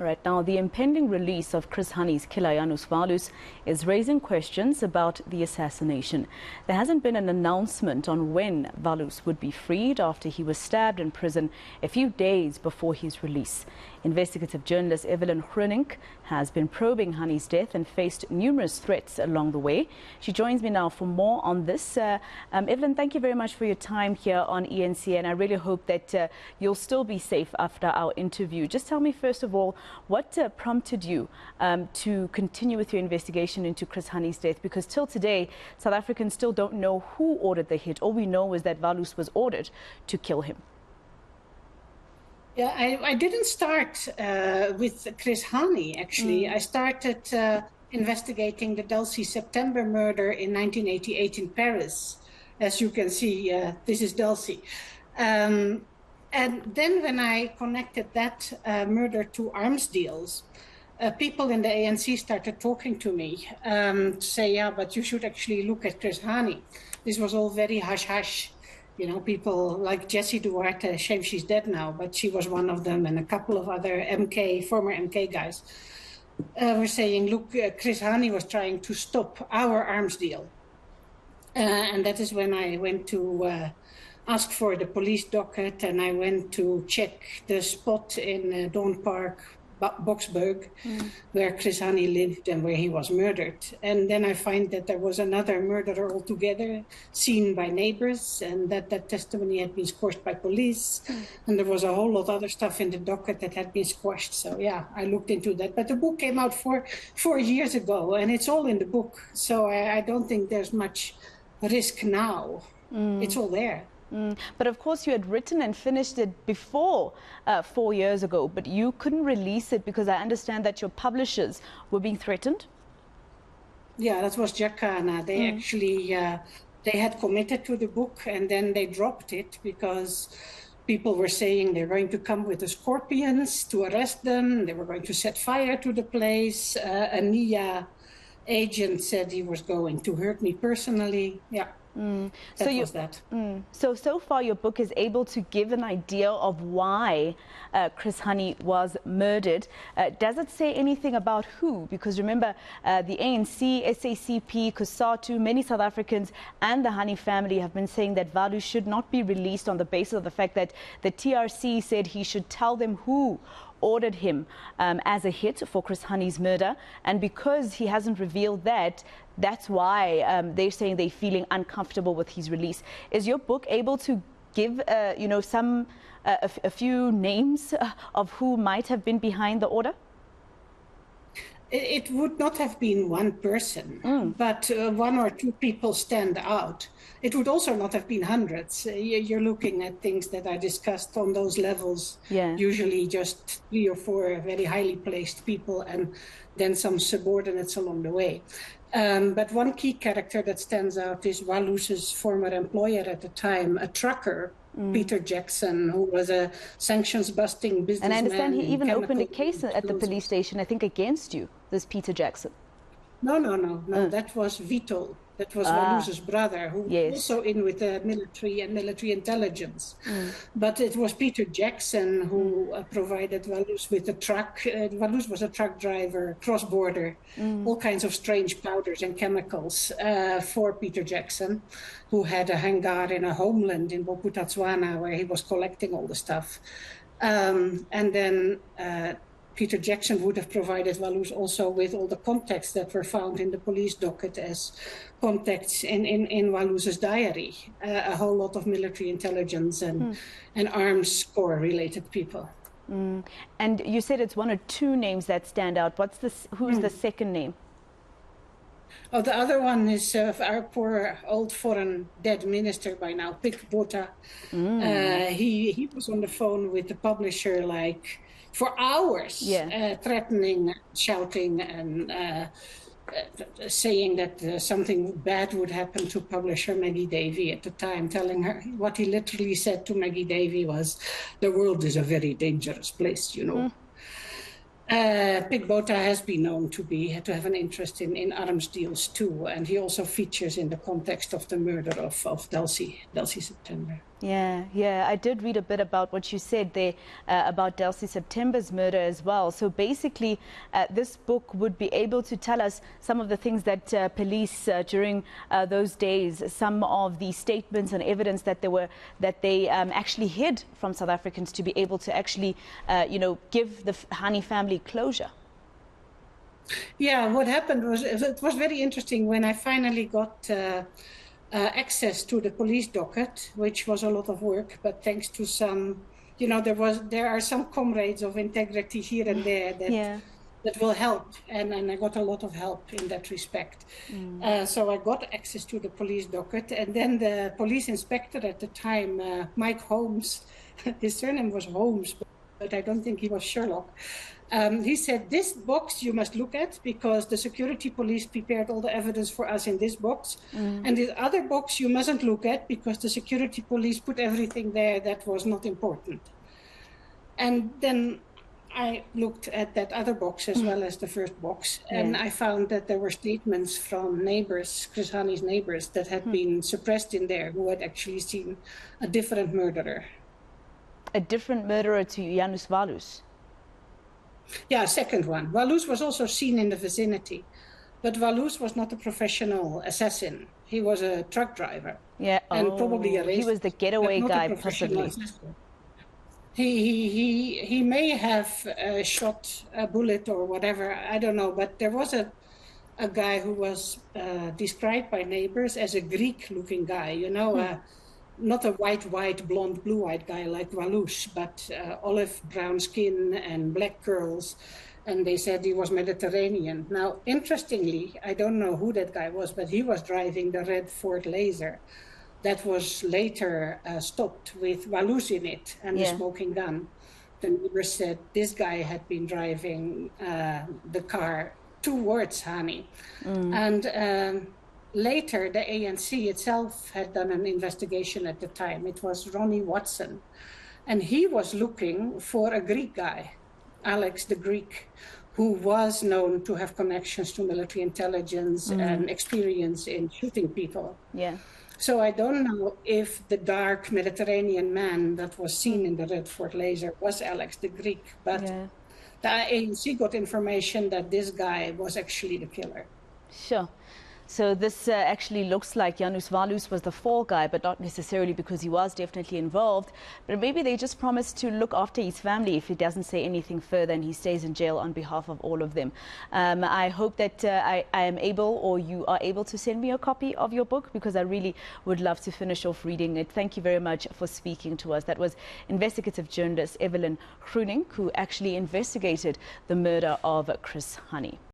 Right now, the impending release of Chris Hani's killer Janusz Walus is raising questions about the assassination. There hasn't been an announcement on when Walus would be freed after he was stabbed in prison a few days before his release. Investigative journalist Evelyn Groenink has been probing Hani's death and faced numerous threats along the way. She joins me now for more on this. Evelyn, thank you very much for your time here on eNCA, and I really hope that you'll still be safe after our interview. Just tell me, first of all, what prompted you to continue with your investigation into Chris Hani's death? Because till today, South Africans still don't know who ordered the hit. All we know is that Walus was ordered to kill him. Yeah, I didn't start with Chris Hani, actually. I started investigating the Delcy September murder in 1988 in Paris. As you can see, this is Delcy. And then when I connected that murder to arms deals, people in the ANC started talking to me to say, yeah, but you should actually look at Chris Hani. This was all very hush-hush. You know, people like Jessie Duarte, shame she's dead now, but she was one of them, and a couple of other former MK guys were saying, look, Chris Hani was trying to stop our arms deal. And that is when I went to ask for the police docket, and I went to check the spot in Dawn Park, Boksburg, where Chris Hani lived and where he was murdered. And then I find that there was another murderer altogether, seen by neighbors, and that testimony had been squashed by police. And there was a whole lot of other stuff in the docket that had been squashed. So yeah, I looked into that. But the book came out four years ago, and it's all in the book. So I don't think there's much risk now. It's all there. But of course you had written and finished it before 4 years ago, but you couldn't release it because I understand that your publishers were being threatened? Yeah, that was Jacana. They actually, they had committed to the book, and then they dropped it because people were saying they're going to come with the scorpions to arrest them. They were going to set fire to the place. A NIA agent said he was going to hurt me personally. Yeah. So far your book is able to give an idea of why Chris Hani was murdered. Does it say anything about who? Because remember, the ANC, SACP, COSATU, many South Africans and the Hani family have been saying that Walus should not be released on the basis of the fact that the TRC said he should tell them who ordered him as a hit for Chris Hani's murder, and because he hasn't revealed that, that's why they're saying they're feeling uncomfortable with his release. Is your book able to give you know, a few names of who might have been behind the order? It would not have been one person, but one or two people stand out. It would also not have been hundreds. You're looking at things that are discussed on those levels, usually just 3 or 4 very highly placed people and then some subordinates along the way. But one key character that stands out is Walus's former employer at the time, a trucker, Peter Jackson, who was a sanctions-busting businessman. And I understand he even opened a case at the police station, I think, against you, this Peter Jackson. No. That was Vito. That was Walus's brother, who was also in with the military and military intelligence. But it was Peter Jackson who provided Walus with a truck. Walus was a truck driver, cross-border, all kinds of strange powders and chemicals for Peter Jackson, who had a hangar in a homeland in Bophuthatswana where he was collecting all the stuff. And then Peter Jackson would have provided Walus also with all the contacts that were found in the police docket as contacts in Walus's diary, a whole lot of military intelligence and arms corps related people. And you said it's 1 or 2 names that stand out. Who's the second name? Oh, the other one is our poor old foreign dead minister by now, Pickwater. He was on the phone with the publisher like for hours, threatening, shouting, and saying that something bad would happen to publisher Maggie Davey at the time, telling her what he literally said to Maggie Davey was, "The world is a very dangerous place, you know." Pickwater has been known to have an interest in arms deals too, and he also features in the context of the murder of Delcy September. Yeah, I did read a bit about what you said there about Delcy September's murder as well. So basically, this book would be able to tell us some of the things that police during those days, some of the statements and evidence that they actually hid from South Africans to be able to actually, give the Hani family closure. Yeah, what happened was, it was very interesting when I finally got access to the police docket, which was a lot of work, but thanks to some, there are some comrades of integrity here and there that will help, and I got a lot of help in that respect. So I got access to the police docket, and then the police inspector at the time, Mike Holmes, his surname was Holmes, but I don't think he was Sherlock. He said, this box you must look at because the security police prepared all the evidence for us in this box. And this other box you mustn't look at because the security police put everything there that was not important. And then I looked at that other box as well as the first box. And I found that there were statements from neighbors, Chris Hani's neighbors, that had been suppressed in there who had actually seen a different murderer. A different murderer to Janusz Walus? Yeah, second one. Walus was also seen in the vicinity, but Walus was not a professional assassin. He was a truck driver. Yeah, and probably a racist. He was the getaway guy, possibly. Assassin. He may have shot a bullet or whatever. I don't know, but there was a guy who was described by neighbors as a Greek-looking guy. Not a white, blonde, blue-eyed guy like Walus, but olive brown skin and black curls. And they said he was Mediterranean. Now, interestingly, I don't know who that guy was, but he was driving the red Ford Laser that was later stopped with Walus in it and the smoking gun. The neighbors said this guy had been driving the car towards Hani. And later, the ANC itself had done an investigation at the time. It was Ronnie Watson. And he was looking for a Greek guy, Alex the Greek, who was known to have connections to military intelligence and experience in shooting people. Yeah. So I don't know if the dark Mediterranean man that was seen in the red Ford Laser was Alex the Greek, but the ANC got information that this guy was actually the killer. Sure. So this actually looks like Janusz Walus was the fall guy, but not necessarily because he was definitely involved. But maybe they just promised to look after his family if he doesn't say anything further and he stays in jail on behalf of all of them. I hope that I am able, or you are able, to send me a copy of your book, because I really would love to finish off reading it. Thank you very much for speaking to us. That was investigative journalist Evelyn Groenink, who actually investigated the murder of Chris Hani.